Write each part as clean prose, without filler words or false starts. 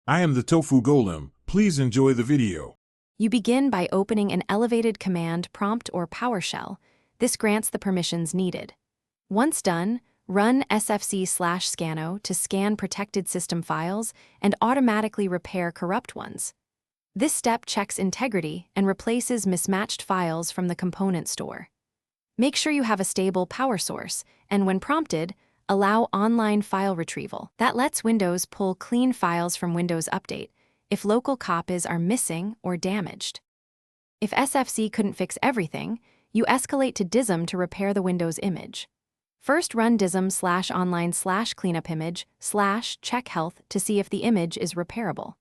I am the Tofu Golem. Please enjoy the video. You begin by opening an elevated command prompt or PowerShell. This grants the permissions needed. Once done, run sfc/scano to scan protected system files and automatically repair corrupt ones. This step checks integrity and replaces mismatched files from the component store. Make sure you have a stable power source, and when prompted, allow online file retrieval. That lets Windows pull clean files from Windows Update if local copies are missing or damaged. If SFC couldn't fix everything, you escalate to Dism to repair the Windows image. First run dism/online/cleanupimage/check health to see if the image is repairable.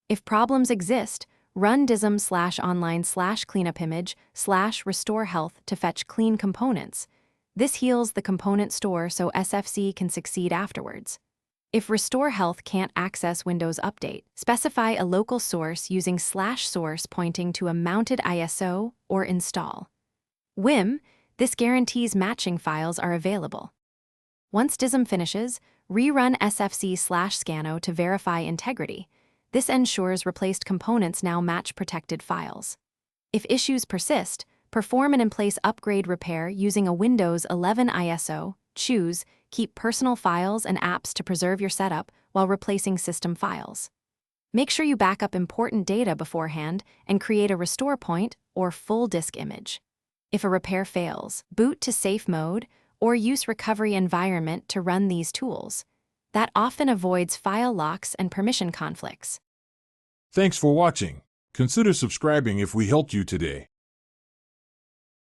If problems exist, run dism/online/cleanupimage/restore health to fetch clean components. This heals the component store so SFC can succeed afterwards. If restore health can't access Windows Update, specify a local source using /source pointing to a mounted ISO or install. WIM, this guarantees matching files are available. Once Dism finishes, rerun sfc/scano to verify integrity. This ensures replaced components now match protected files. If issues persist, perform an in-place upgrade repair using a Windows 11 ISO. Choose Keep personal files and apps to preserve your setup while replacing system files. Make sure you back up important data beforehand and create a restore point or full disk image. If a repair fails, boot to safe mode or use recovery environment to run these tools. That often avoids file locks and permission conflicts. Thanks for watching. Consider subscribing if we helped you today.